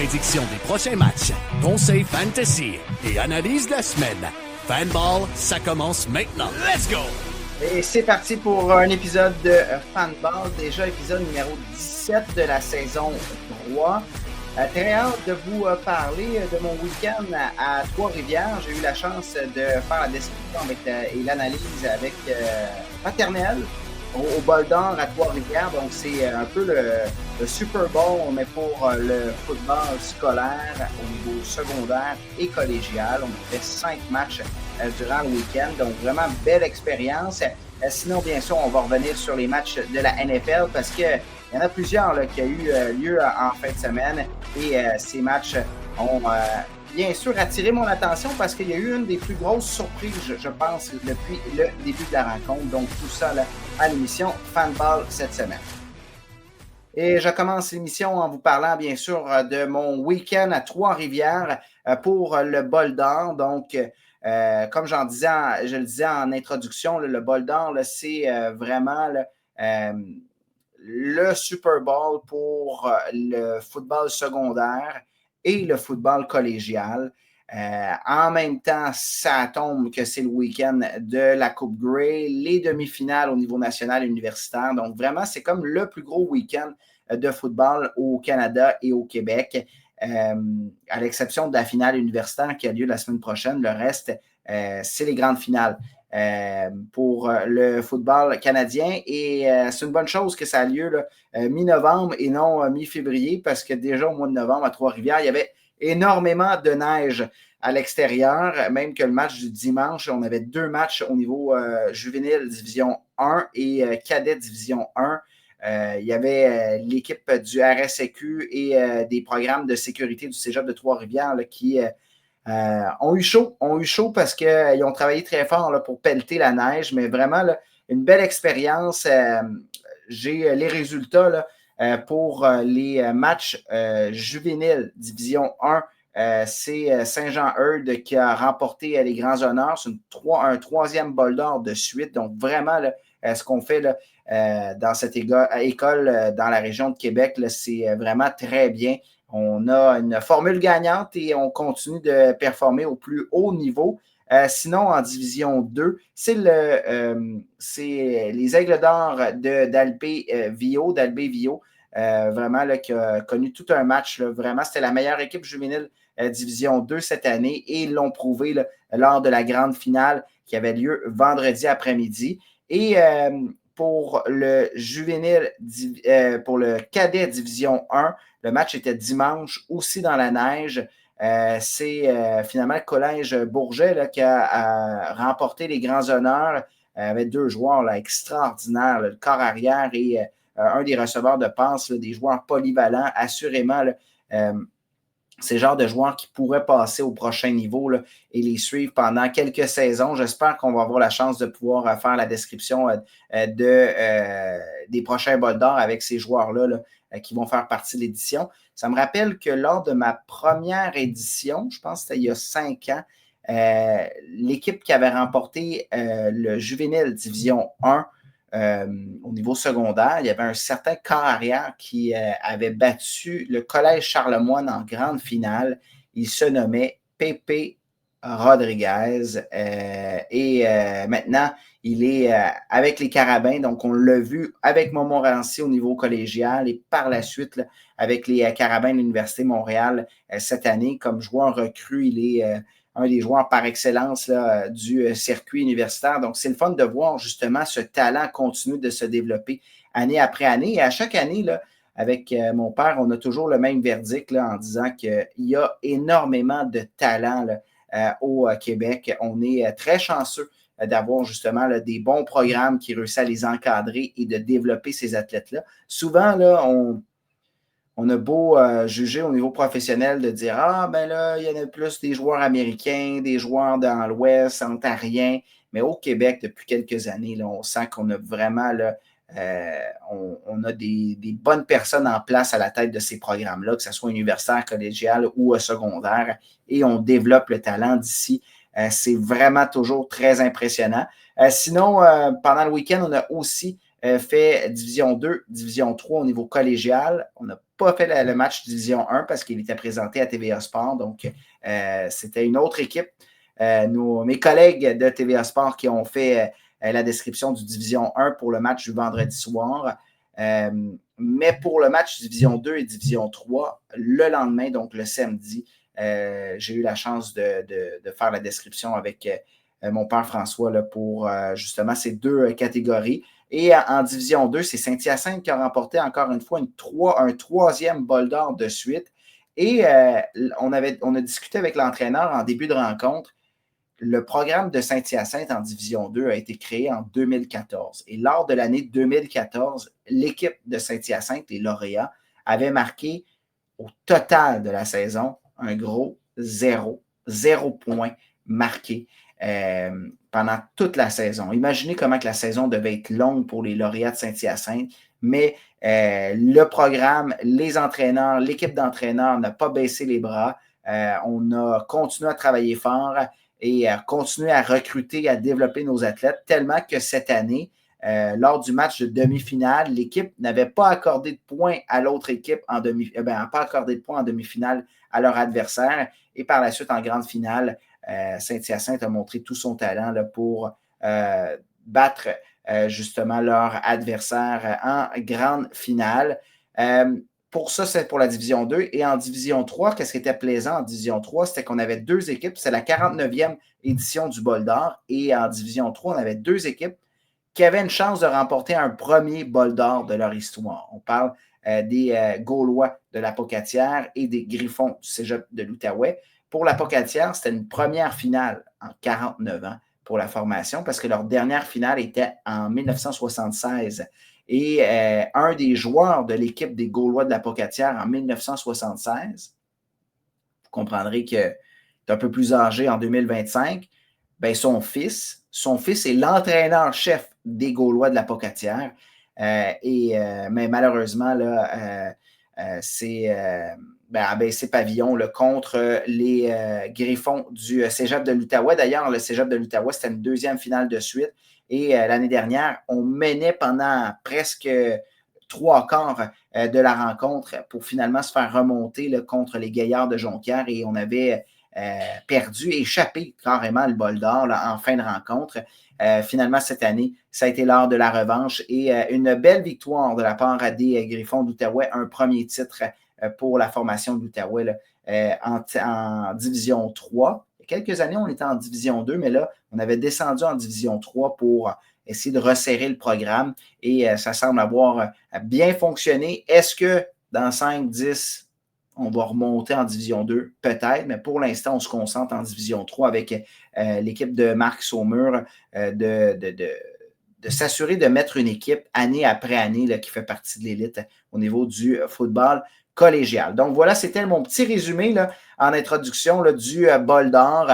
prédiction des prochains matchs, conseils fantasy et analyse de la semaine. Fanball, ça commence maintenant. Let's go! Et c'est parti pour un épisode de Fanball, déjà épisode numéro 17 de la saison 3. Très hâte de vous parler de mon week-end à Trois-Rivières. J'ai eu la chance de faire la description et l'analyse avec Paternel au Bol d'Or à Trois-Rivières. Donc, c'est un peu le Super Bowl, mais pour le football scolaire au niveau secondaire et collégial. On a fait 5 matchs durant le week-end. Donc, vraiment belle expérience. Sinon, bien sûr, on va revenir sur les matchs de la NFL parce qu'il y en a plusieurs là, qui ont eu lieu en fin de semaine. Et ces matchs ont bien sûr attiré mon attention parce qu'il y a eu une des plus grosses surprises, je pense, depuis le début de la rencontre. Donc, tout ça là, à l'émission Fanball cette semaine. Et je commence l'émission en vous parlant, bien sûr, de mon week-end à Trois-Rivières pour le Bol d'Or. Donc, comme je le disais en introduction, le Bol d'Or, c'est vraiment le Super Bowl pour le football secondaire et le football collégial. En même temps, ça tombe que c'est le week-end de la Coupe Grey, les demi-finales au niveau national et universitaire. Donc, vraiment, c'est comme le plus gros week-end de football au Canada et au Québec, à l'exception de la finale universitaire qui a lieu la semaine prochaine. Le reste, c'est les grandes finales pour le football canadien. Et c'est une bonne chose que ça a lieu là, mi-novembre et non mi-février, parce que déjà au mois de novembre à Trois-Rivières, il y avait énormément de neige à l'extérieur, même que le match du dimanche, on avait 2 matchs au niveau juvénile Division 1 et cadet Division 1. Il y avait l'équipe du RSEQ et des programmes de sécurité du Cégep de Trois-Rivières là, qui ont eu chaud parce qu'ils ont travaillé très fort là, pour pelleter la neige, mais vraiment là, une belle expérience. J'ai les résultats là, pour les matchs juvéniles Division 1. C'est Saint-Jean-Eudes qui a remporté les grands honneurs. C'est un 3e bol d'or de suite. Donc, vraiment, là, ce qu'on fait là, dans cette école dans la région de Québec, là, c'est vraiment très bien. On a une formule gagnante et on continue de performer au plus haut niveau. Sinon, en Division 2, c'est les Aigles d'Or d'Albé Vio, vraiment là, qui a connu tout un match. Là, vraiment, c'était la meilleure équipe juvénile Division 2 cette année et ils l'ont prouvé là, lors de la grande finale qui avait lieu vendredi après-midi. Et pour le juvénile, pour le cadet Division 1, le match était dimanche, aussi dans la neige. C'est finalement le Collège Bourget là, qui a remporté les grands honneurs avec 2 joueurs là, extraordinaires, là, le corps arrière et un des receveurs de passe, là, des joueurs polyvalents, assurément. Là, c'est le genre de joueurs qui pourraient passer au prochain niveau là, et les suivre pendant quelques saisons. J'espère qu'on va avoir la chance de pouvoir faire la description des prochains bols d'or avec ces joueurs-là là, qui vont faire partie de l'édition. Ça me rappelle que lors de ma première édition, je pense que c'était il y a 5 ans, l'équipe qui avait remporté le juvénile Division 1 au niveau secondaire, il y avait un certain corps arrière qui avait battu le Collège Charlemagne en grande finale. Il se nommait Pépé Rodriguez et maintenant, il est avec les Carabins. Donc, on l'a vu avec Montmorency au niveau collégial et par la suite là, avec les Carabins de l'Université de Montréal cette année. Comme joueur recru, il est un des joueurs par excellence là, du circuit universitaire. Donc, c'est le fun de voir justement ce talent continuer de se développer année après année. Et à chaque année, là, avec mon père, on a toujours le même verdict là, en disant qu'il y a énormément de talent là, au Québec. On est très chanceux d'avoir justement là, des bons programmes qui réussissent à les encadrer et de développer ces athlètes-là. Souvent, là, on a beau juger au niveau professionnel de dire « Ah, ben là, il y en a plus des joueurs américains, des joueurs dans l'Ouest, ontariens. » Mais au Québec, depuis quelques années, là, on sent qu'on a vraiment là, on a des bonnes personnes en place à la tête de ces programmes-là, que ce soit universitaire, collégial ou secondaire, et on développe le talent d'ici. C'est vraiment toujours très impressionnant. Sinon, pendant le week-end, on a aussi fait Division 2, Division 3 au niveau collégial. On n'a pas fait le match Division 1 parce qu'il était présenté à TVA Sport. Donc, c'était une autre équipe. Mes collègues de TVA Sport qui ont fait la description du Division 1 pour le match du vendredi soir. Mais pour le match Division 2 et Division 3, le lendemain, donc le samedi, j'ai eu la chance de faire la description avec mon père François là, pour justement ces deux catégories. Et en Division 2, c'est Saint-Hyacinthe qui a remporté encore une fois un troisième bol d'or de suite. Et on a discuté avec l'entraîneur en début de rencontre. Le programme de Saint-Hyacinthe en Division 2 a été créé en 2014. Et lors de l'année 2014, l'équipe de Saint-Hyacinthe, les lauréats, avait marqué au total de la saison un gros 0 points marqués pendant toute la saison. Imaginez comment que la saison devait être longue pour les lauréats de Saint-Hyacinthe, mais le programme, les entraîneurs, l'équipe d'entraîneurs n'a pas baissé les bras. On a continué à travailler fort et à continuer à recruter, à développer nos athlètes, tellement que cette année, lors du match de demi-finale, l'équipe n'avait pas accordé de points à l'autre équipe pas accordé de points en demi-finale à leur adversaire. Et par la suite, en grande finale, Saint-Hyacinthe a montré tout son talent là, pour battre justement leur adversaire en grande finale. Pour ça, c'est pour la Division 2. Et en Division 3, qu'est-ce qui était plaisant en Division 3? C'était qu'on avait deux équipes. C'est la 49e édition du Bol d'Or. Et en Division 3, on avait deux équipes qui avaient une chance de remporter un premier Bol d'Or de leur histoire. On parle des Gaulois de la Pocatière et des Griffons du Cégep de l'Outaouais. Pour la Pocatière, c'était une première finale en 49 ans pour la formation parce que leur dernière finale était en 1976. Et un des joueurs de l'équipe des Gaulois de la Pocatière en 1976, vous comprendrez que est un peu plus âgé en 2025, ben son fils est l'entraîneur-chef des Gaulois de la Pocatière. Mais malheureusement, là, c'est abaissé pavillon là, contre les Griffons du Cégep de l'Outaouais. D'ailleurs, le Cégep de l'Outaouais, c'était une deuxième finale de suite. Et l'année dernière, on menait pendant presque 3/4 de la rencontre pour finalement se faire remonter là, contre les Gaillards de Jonquière. Et on avait perdu, échappé carrément le bol d'or là, en fin de rencontre. Finalement, cette année, ça a été l'heure de la revanche et une belle victoire de la part des Griffons d'Outaouais, un premier titre pour la formation d'Outaouais en Division 3. Il y a quelques années, on était en Division 2, mais là, on avait descendu en Division 3 pour essayer de resserrer le programme et ça semble avoir bien fonctionné. Est-ce que dans 5-10, on va remonter en Division 2? Peut-être, mais pour l'instant, on se concentre en Division 3 avec l'équipe de Marc Saumur de s'assurer de mettre une équipe année après année là, qui fait partie de l'élite au niveau du football collégial. Donc voilà, c'était mon petit résumé là, en introduction là, du bol d'or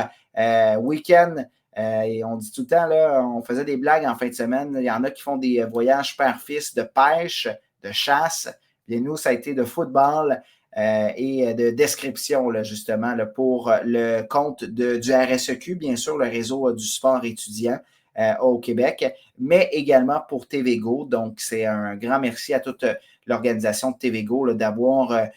week-end. Et on dit tout le temps, là, on faisait des blagues en fin de semaine. Il y en a qui font des voyages père-fils de pêche, de chasse. Et nous, ça a été de football et de description, là, justement, là, pour le compte du RSEQ, bien sûr, le réseau du sport étudiant au Québec, mais également pour TVGO. Donc, c'est un grand merci à toute l'organisation de TVGO là, d'avoir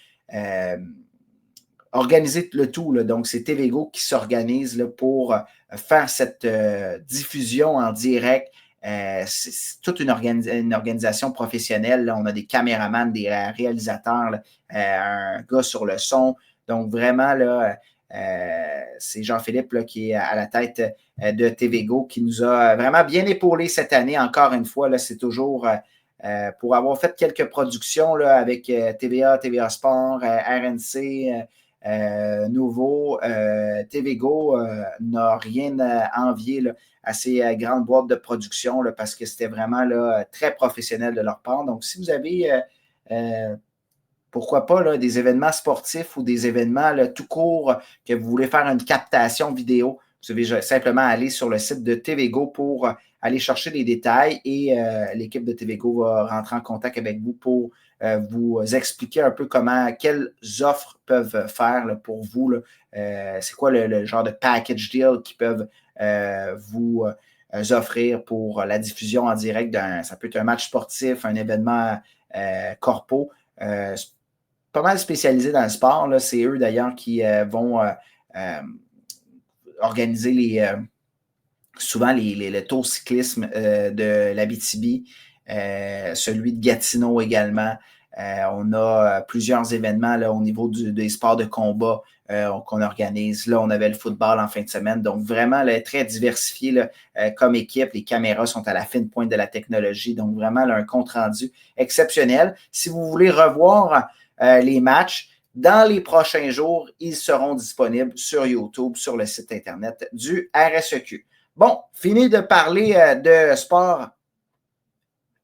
organisé le tout. Là. Donc, c'est TVGO qui s'organise là, pour faire cette diffusion en direct. C'est toute une organisation professionnelle. Là. On a des caméramans, des réalisateurs, là, un gars sur le son. Donc, vraiment, là, c'est Jean-Philippe là, qui est à la tête de TVGO qui nous a vraiment bien épaulé cette année. Encore une fois, là, c'est toujours pour avoir fait quelques productions là, avec TVA, TVA Sport, RNC, Nouveau, TVGO n'a rien à envier là, à ces grandes boîtes de production là, parce que c'était vraiment là, très professionnel de leur part. Donc, si vous avez pourquoi pas là, des événements sportifs ou des événements là, tout court que vous voulez faire une captation vidéo, vous devez simplement aller sur le site de TVGO pour aller chercher les détails et l'équipe de TVGO va rentrer en contact avec vous pour vous expliquer un peu quelles offres peuvent faire là, pour vous. Là, c'est quoi le genre de package deal qu'ils peuvent vous offrir pour la diffusion en direct ça peut être un match sportif, un événement corpo. Pas mal spécialisé dans le sport. Là. C'est eux d'ailleurs qui vont organiser souvent le tour cyclisme de l'Abitibi, celui de Gatineau également. On a plusieurs événements là, au niveau des sports de combat qu'on organise. Là, on avait le football en fin de semaine. Donc, vraiment là, très diversifié là, comme équipe. Les caméras sont à la fine pointe de la technologie. Donc, vraiment là, un compte-rendu exceptionnel. Si vous voulez revoir les matchs, dans les prochains jours, ils seront disponibles sur YouTube, sur le site Internet du RSEQ. Bon, fini de parler de sport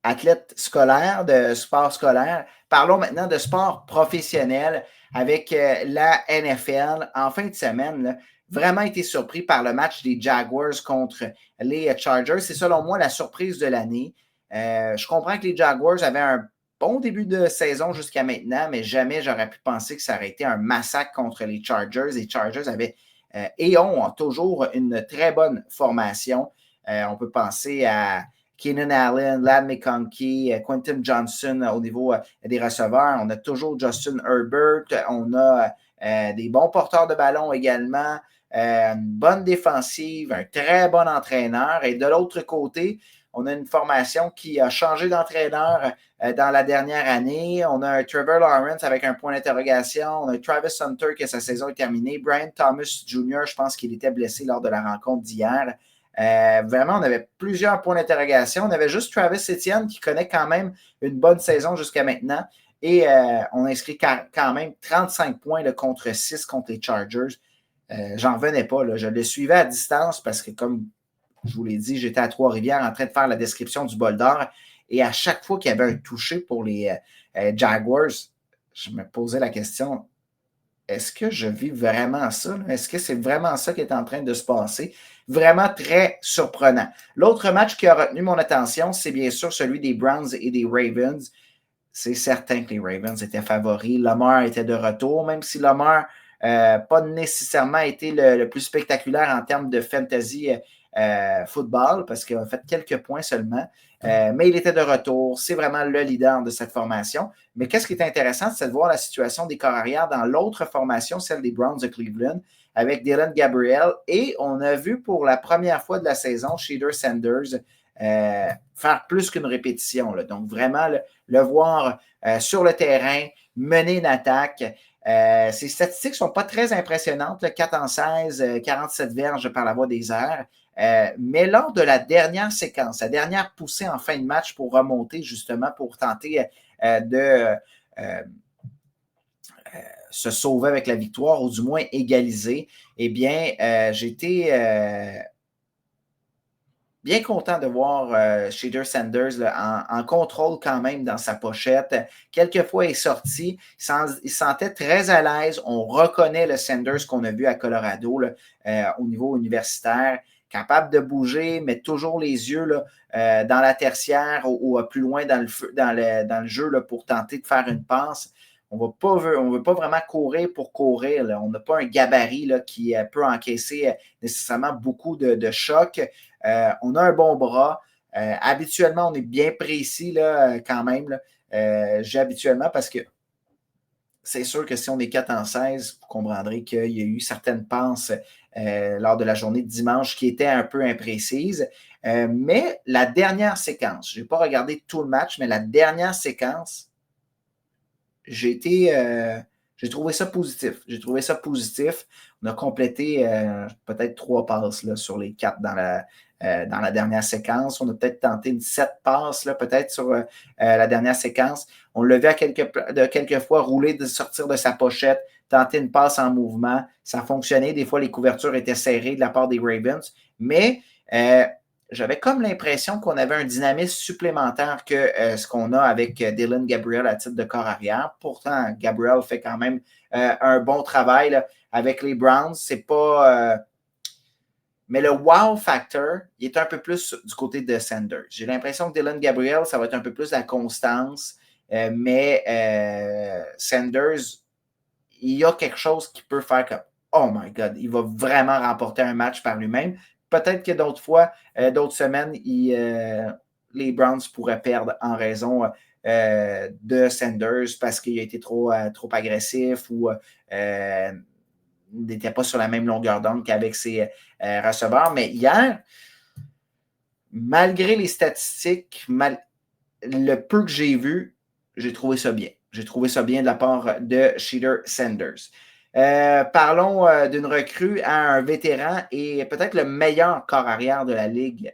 athlète scolaire, de sport scolaire. Parlons maintenant de sport professionnel avec la NFL. En fin de semaine, là, vraiment été surpris par le match des Jaguars contre les Chargers. C'est selon moi la surprise de l'année. Je comprends que les Jaguars avaient un bon début de saison jusqu'à maintenant, mais jamais j'aurais pu penser que ça aurait été un massacre contre les Chargers. Les Chargers avaient et ont toujours une très bonne formation. On peut penser à Keenan Allen, Ladd McConkey, Quentin Johnson au niveau des receveurs. On a toujours Justin Herbert. On a des bons porteurs de ballon également. Une bonne défensive, un très bon entraîneur. Et de l'autre côté, on a une formation qui a changé d'entraîneur dans la dernière année. On a un Trevor Lawrence avec un point d'interrogation. On a un Travis Hunter que sa saison est terminée. Brian Thomas Jr., je pense qu'il était blessé lors de la rencontre d'hier. Vraiment, on avait plusieurs points d'interrogation. On avait juste Travis Etienne qui connaît quand même une bonne saison jusqu'à maintenant. Et on a inscrit quand même 35 points là, contre 6 contre les Chargers. J'en revenais pas. Là. Je le suivais à distance parce que, comme je vous l'ai dit, j'étais à Trois-Rivières en train de faire la description du bol d'or. Et à chaque fois qu'il y avait un touché pour les Jaguars, je me posais la question, est-ce que je vis vraiment ça? Là? Est-ce que c'est vraiment ça qui est en train de se passer? Vraiment très surprenant. L'autre match qui a retenu mon attention, c'est bien sûr celui des Browns et des Ravens. C'est certain que les Ravens étaient favoris. Lamar était de retour, même si Lamar n'a pas nécessairement été le plus spectaculaire en termes de fantasy football, parce qu'il a fait quelques points seulement. Mais il était de retour. C'est vraiment le leader de cette formation. Mais qu'est-ce qui est intéressant, c'est de voir la situation des corps arrière dans l'autre formation, celle des Browns de Cleveland, avec Dylan Gabriel. Et on a vu pour la première fois de la saison Shedeur Sanders faire plus qu'une répétition. Là. Donc, vraiment, le voir sur le terrain, mener une attaque. Ses statistiques ne sont pas très impressionnantes. Là, 4 en 16, 47 verges par la voie des airs. Mais lors de la dernière séquence, la dernière poussée en fin de match pour remonter, justement, pour tenter de se sauver avec la victoire, ou du moins égaliser, eh bien, j'ai été bien content de voir Shedeur Sanders là, en contrôle quand même dans sa pochette. Quelquefois, il est sorti. Il se sentait très à l'aise. On reconnaît le Sanders qu'on a vu à Colorado là, au niveau universitaire. Capable de bouger, mais toujours les yeux là, dans la tertiaire ou plus loin dans le jeu là, pour tenter de faire une passe. On ne veut pas vraiment courir pour courir. Là. On n'a pas un gabarit là, qui peut encaisser nécessairement beaucoup de chocs. On a un bon bras. Habituellement, on est bien précis là, quand même. Là. J'ai habituellement parce que c'est sûr que si on est 4 en 16, vous comprendrez qu'il y a eu certaines passes lors de la journée de dimanche qui étaient un peu imprécises. Mais la dernière séquence, je n'ai pas regardé tout le match, mais la dernière séquence, j'ai trouvé ça positif. J'ai trouvé ça positif. On a complété peut-être 3 passes là, sur les 4 dans la dernière séquence. On a peut-être tenté une 7 passes là, peut-être sur la dernière séquence. On l'a vu à quelques fois rouler, de sortir de sa pochette, tenter une passe en mouvement. Ça a fonctionné. Des fois, les couvertures étaient serrées de la part des Ravens. Mais j'avais comme l'impression qu'on avait un dynamisme supplémentaire que ce qu'on a avec Dylan Gabriel à titre de corps arrière. Pourtant, Gabriel fait quand même un bon travail là, avec les Browns. C'est pas... mais le wow factor, il est un peu plus du côté de Sanders. J'ai l'impression que Dylan Gabriel, ça va être un peu plus la constance. Mais Sanders, il y a quelque chose qui peut faire comme oh my God, il va vraiment remporter un match par lui-même. peut-être que d'autres fois, d'autres semaines, les Browns pourraient perdre en raison de Sanders parce qu'il a été trop agressif ou n'était pas sur la même longueur d'onde qu'avec ses receveurs. Mais hier, malgré les statistiques, le peu que j'ai vu, j'ai trouvé ça bien. J'ai trouvé ça bien de la part de Shedeur Sanders. Parlons d'une recrue à un vétéran et peut-être le meilleur corps arrière de la Ligue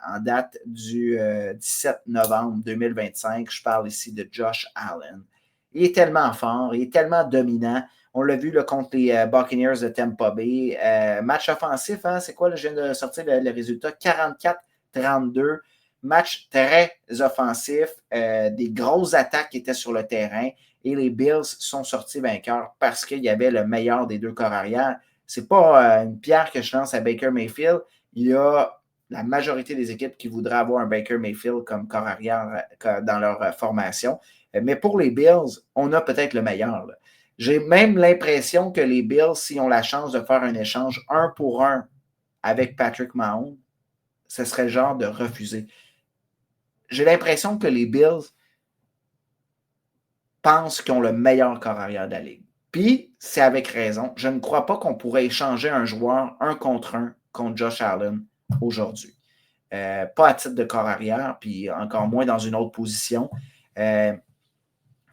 en date du 17 novembre 2025. Je parle ici de Josh Allen. Il est tellement fort, il est tellement dominant. On l'a vu là, contre les Buccaneers de Tampa Bay. Match offensif, hein, c'est quoi? Là, je viens de sortir le résultat. 44-32. Match très offensif. Des grosses attaques qui étaient sur le terrain. Et les Bills sont sortis vainqueurs parce qu'il y avait le meilleur des deux corps arrière. Ce n'est pas une pierre que je lance à Baker Mayfield. Il y a la majorité des équipes qui voudraient avoir un Baker Mayfield comme corps arrière dans leur formation. Mais pour les Bills, on a peut-être le meilleur. Là. J'ai même l'impression que les Bills, s'ils ont la chance de faire un échange 1 pour 1 avec Patrick Mahomes, ce serait le genre de refuser. J'ai l'impression que les Bills pensent qu'ils ont le meilleur corps arrière de la Ligue. Puis, c'est avec raison. Je ne crois pas qu'on pourrait échanger un joueur 1 contre Josh Allen aujourd'hui. Pas à titre de corps arrière, puis encore moins dans une autre position.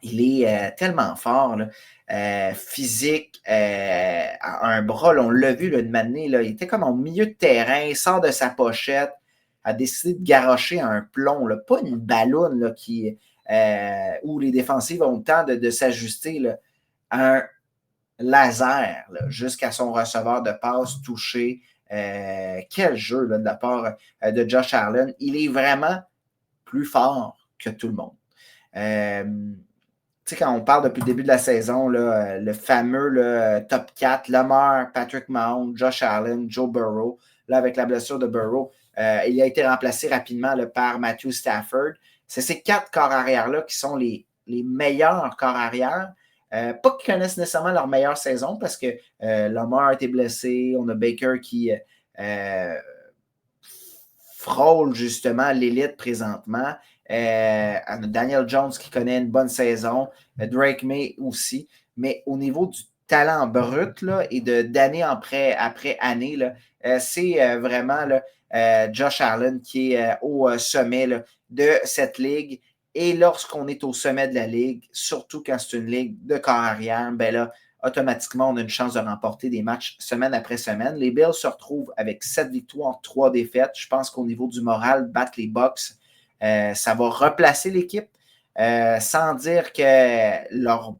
Il est tellement fort, là, physique, à un bras, là, on l'a vu là, de manière, là, il était comme au milieu de terrain, il sort de sa pochette, a décidé de garrocher un plomb, là, pas une ballonne là, où les défensives ont le temps de s'ajuster, là, un laser là, jusqu'à son receveur de passe touché. Quel jeu là, de la part de Josh Allen. Il est vraiment plus fort que tout le monde. Tu sais, quand on parle depuis le début de la saison, là, le fameux là, top 4, Lamar, Patrick Mahomes, Josh Allen, Joe Burrow, là, avec la blessure de Burrow, il a été remplacé rapidement là, par Matthew Stafford. C'est ces 4 corps arrière-là qui sont les meilleurs corps arrière. Pas qu'ils connaissent nécessairement leur meilleure saison parce que Lamar a été blessé, on a Baker qui frôle justement l'élite présentement. Daniel Jones qui connaît une bonne saison, Drake May aussi, mais au niveau du talent brut là, et d'année après année, là, c'est vraiment là, Josh Allen qui est au sommet là, de cette ligue. Et lorsqu'on est au sommet de la ligue, surtout quand c'est une ligue de corps arrière, ben là, automatiquement, on a une chance de remporter des matchs semaine après semaine. Les Bills se retrouvent avec 7 victoires, 3 défaites. Je pense qu'au niveau du moral, battre les Bucks, ça va replacer l'équipe, sans dire que leur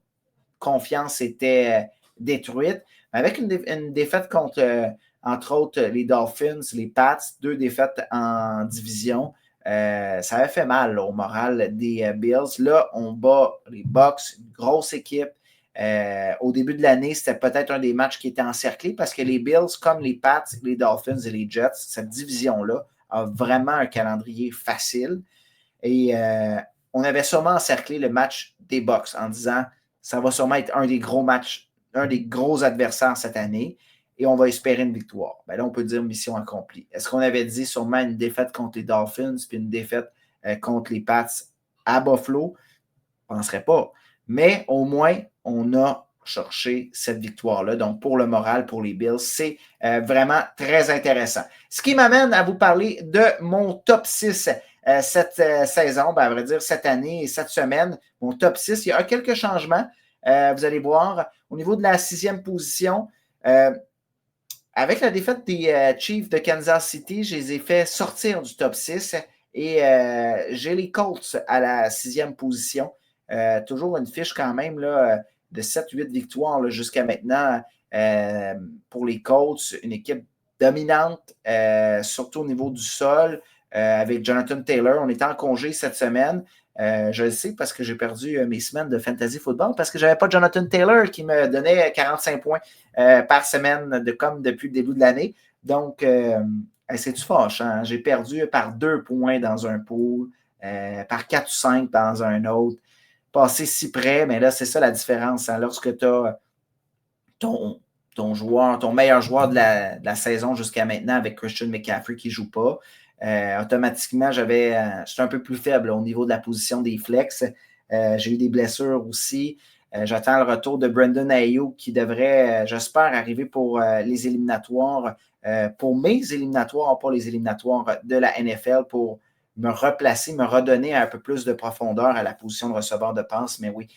confiance était détruite. Avec une défaite contre, entre autres, les Dolphins, les Pats, 2 défaites en division, ça avait fait mal là, au moral des Bills. Là, on bat les Bucks, une grosse équipe. Au début de l'année, c'était peut-être un des matchs qui était encerclé parce que les Bills, comme les Pats, les Dolphins et les Jets, cette division-là a vraiment un calendrier facile. Et on avait sûrement encerclé le match des Bucks en disant ça va sûrement être un des gros matchs, un des gros adversaires cette année et on va espérer une victoire. Ben là, on peut dire mission accomplie. Est-ce qu'on avait dit sûrement une défaite contre les Dolphins puis une défaite contre les Pats à Buffalo? Je ne penserais pas. Mais au moins, on a cherché cette victoire-là. Donc, pour le moral, pour les Bills, c'est vraiment très intéressant. Ce qui m'amène à vous parler de mon top 6 cette saison, ben, à vrai dire, cette année et cette semaine. Mon top 6, il y a quelques changements. Vous allez voir, au niveau de la 6e position, avec la défaite des Chiefs de Kansas City, je les ai fait sortir du top 6 et j'ai les Colts à la 6e position. Toujours une fiche quand même là, de 7-8 victoires jusqu'à maintenant pour les Colts. Une équipe dominante, surtout au niveau du sol, avec Jonathan Taylor. On était en congé cette semaine. Je le sais parce que j'ai perdu mes semaines de fantasy football parce que je n'avais pas Jonathan Taylor qui me donnait 45 points par semaine comme depuis le début de l'année. Donc, c'est-tu fâchant? Hein? J'ai perdu par 2 points dans un pool, par 4 ou 5 dans un autre. Passé si près, mais là, c'est ça la différence. Hein? Lorsque tu as ton ton meilleur joueur de la saison jusqu'à maintenant avec Christian McCaffrey qui ne joue pas. Automatiquement, j'étais un peu plus faible au niveau de la position des flex. J'ai eu des blessures aussi. J'attends le retour de Brandon Ayuk qui devrait, j'espère, arriver pour les éliminatoires, pour mes éliminatoires, pas les éliminatoires de la NFL, pour me replacer, me redonner un peu plus de profondeur à la position de receveur de passe. Mais oui,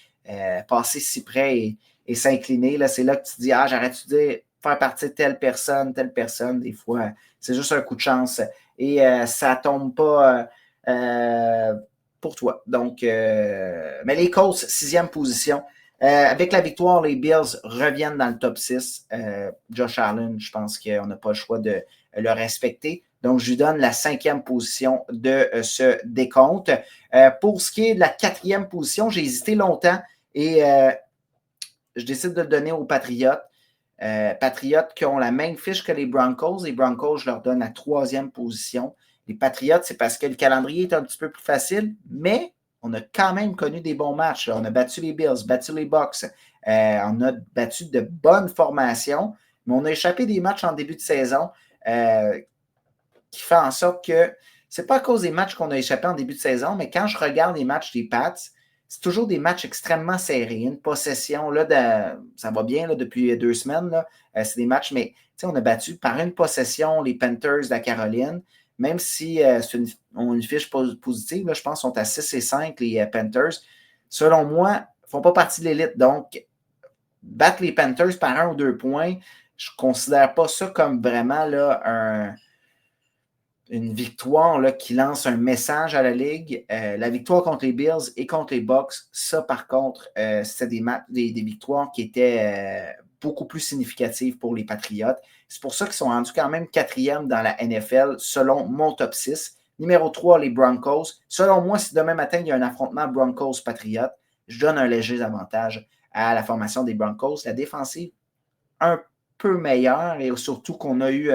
passer si près et s'incliner, là, c'est là que tu te dis, j'arrête-tu de faire partie de telle personne. Des fois, c'est juste un coup de chance. Et ça ne tombe pas pour toi. Donc, mais les Colts, 6e position. Avec la victoire, les Bills reviennent dans le top 6. Josh Allen, je pense qu'on n'a pas le choix de le respecter. Donc, je lui donne la 5e position de ce décompte. Pour ce qui est de la 4e position, j'ai hésité longtemps et je décide de le donner aux Patriots. Patriots qui ont la même fiche que les Broncos. Les Broncos, je leur donne la 3e position. Les Patriots, c'est parce que le calendrier est un petit peu plus facile, mais on a quand même connu des bons matchs. On a battu les Bills, battu les Bucks. On a battu de bonnes formations, mais on a échappé des matchs en début de saison qui fait en sorte que c'est pas à cause des matchs qu'on a échappé en début de saison, mais quand je regarde les matchs des Pats, c'est toujours des matchs extrêmement serrés. Une possession, là, ça va bien là, depuis 2 semaines. Là. C'est des matchs, mais on a battu par une possession les Panthers de la Caroline. Même si on a une fiche positive, là, je pense qu'ils sont à 6 et 5, les Panthers. Selon moi, ils ne font pas partie de l'élite. Donc, battre les Panthers par 1 ou 2 points, je ne considère pas ça comme vraiment là, une victoire là, qui lance un message à la Ligue. La victoire contre les Bills et contre les Bucks, ça, par contre, c'était des victoires qui étaient beaucoup plus significatives pour les Patriots. C'est pour ça qu'ils sont rendus quand même 4e dans la NFL, selon mon top 6. Numéro 3, les Broncos. Selon moi, si demain matin, il y a un affrontement Broncos-Patriots, je donne un léger avantage à la formation des Broncos. La défensive, un peu meilleure, et surtout qu'on a eu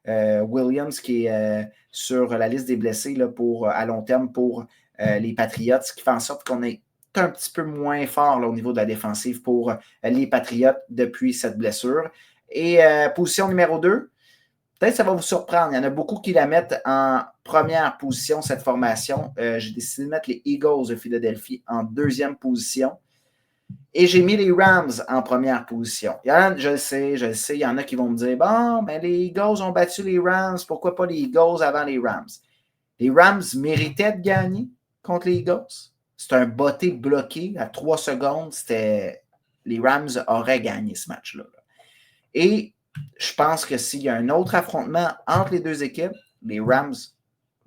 Williams qui est sur la liste des blessés là, à long terme pour les Patriots, ce qui fait en sorte qu'on est un petit peu moins fort là, au niveau de la défensive pour les Patriots depuis cette blessure. Et position numéro 2, peut-être que ça va vous surprendre. Il y en a beaucoup qui la mettent en première position, cette formation. J'ai décidé de mettre les Eagles de Philadelphie en 2e position. Et j'ai mis les Rams en première position. Je le sais, il y en a qui vont me dire, bon, mais les Eagles ont battu les Rams, pourquoi pas les Eagles avant les Rams? Les Rams méritaient de gagner contre les Eagles. C'est un botté bloqué à 3 secondes. Les Rams auraient gagné ce match-là. Et je pense que s'il y a un autre affrontement entre les deux équipes, les Rams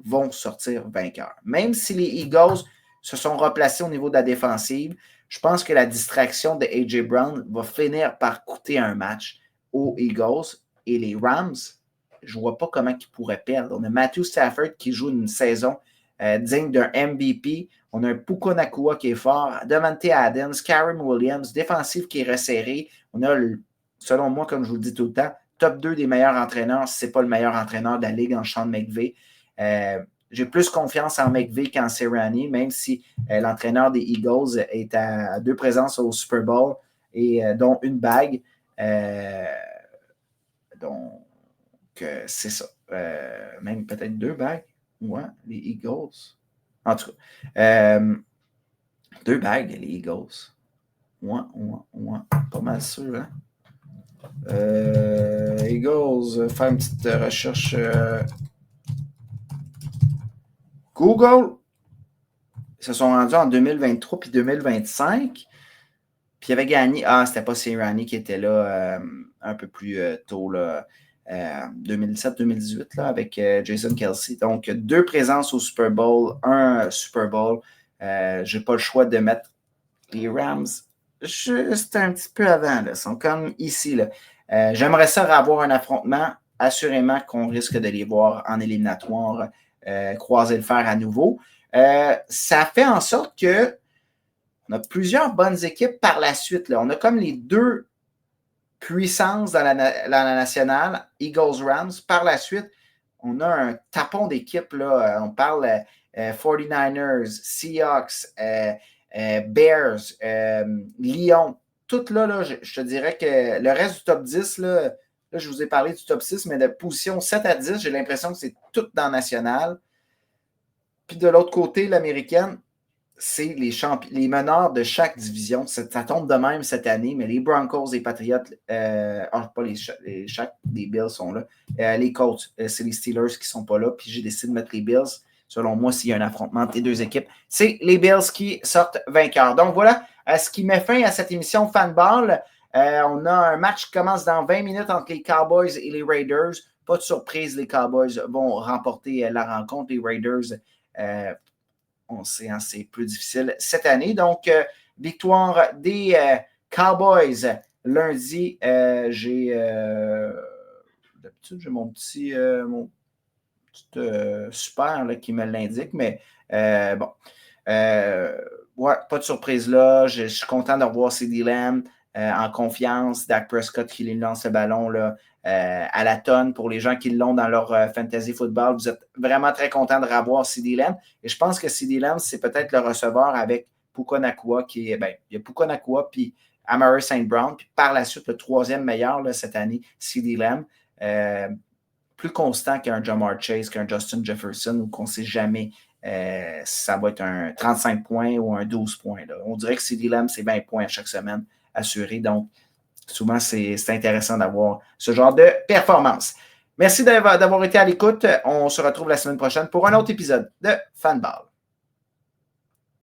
vont sortir vainqueurs. Même si les Eagles se sont replacés au niveau de la défensive, je pense que la distraction de A.J. Brown va finir par coûter un match aux Eagles. Et les Rams, je ne vois pas comment ils pourraient perdre. On a Matthew Stafford qui joue une saison digne d'un MVP. On a un Puka Nacua qui est fort. Davante Adams, Karen Williams, défensif qui est resserré. On a, selon moi, comme je vous le dis tout le temps, top 2 des meilleurs entraîneurs, si ce n'est pas le meilleur entraîneur de la Ligue en Sean McVay. J'ai plus confiance en McVay qu'en Sirianni, même si l'entraîneur des Eagles est à 2 présences au Super Bowl et dont une bague. Donc, c'est ça. Même peut-être 2 bagues. Ouais, les Eagles. En tout cas, 2 bagues, les Eagles. Ouais. Pas mal sûr, hein? Eagles, faire une petite recherche. Google, ils se sont rendus en 2023 puis 2025. Puis ils avaient gagné. C'était pas Sirianni qui était là un peu plus tôt, là, 2017-2018, là, avec Jason Kelce. Donc, 2 présences au Super Bowl, 1 Super Bowl. J'ai pas le choix de mettre les Rams juste un petit peu avant. Là. Ils sont comme ici. Là. J'aimerais ça avoir un affrontement. Assurément qu'on risque de les voir en éliminatoire, croiser le fer à nouveau. Ça fait en sorte que on a plusieurs bonnes équipes par la suite. Là. On a comme les 2 puissances dans la nationale, Eagles-Rams. Par la suite, on a un tapon d'équipes. Là. On parle 49ers, Seahawks, Bears, Lyon, tout là, je te dirais que le reste du top 10, là, je vous ai parlé du top 6, mais de position 7 à 10, j'ai l'impression que c'est tout dans le national. Puis de l'autre côté, l'américaine, c'est les meneurs de chaque division. Ça tombe de même cette année, mais les Broncos, les Patriots, pas les Bills sont là. Les Colts, c'est les Steelers qui ne sont pas là. Puis j'ai décidé de mettre les Bills. Selon moi, s'il y a un affrontement entre les deux équipes, c'est les Bills qui sortent vainqueurs. Donc voilà ce qui met fin à cette émission Fanball. On a un match qui commence dans 20 minutes entre les Cowboys et les Raiders. Pas de surprise, les Cowboys vont remporter la rencontre. Les Raiders, on sait, hein, c'est plus difficile cette année. Donc, victoire des Cowboys lundi. D'habitude, j'ai mon petit super là, qui me l'indique, mais bon. Ouais, pas de surprise là. Je suis content de revoir CeeDee Lamb en confiance. Dak Prescott qui lui lance le ballon là, à la tonne pour les gens qui l'ont dans leur fantasy football. Vous êtes vraiment très content de revoir CeeDee Lamb. Et je pense que CeeDee Lamb, c'est peut-être le receveur avec Puka Nacua qui est, il y a Puka Nacua puis Amari St. Brown. Puis par la suite, le troisième meilleur là, cette année, CeeDee Lamb. Plus constant qu'un Ja'Marr Chase, qu'un Justin Jefferson, ou qu'on ne sait jamais si ça va être un 35 points ou un 12 points. Là. On dirait que CeeDee Lamb, c'est 20 points à chaque semaine assurés. Donc, souvent, c'est intéressant d'avoir ce genre de performance. Merci d'avoir été à l'écoute. On se retrouve la semaine prochaine pour un autre épisode de Fanball.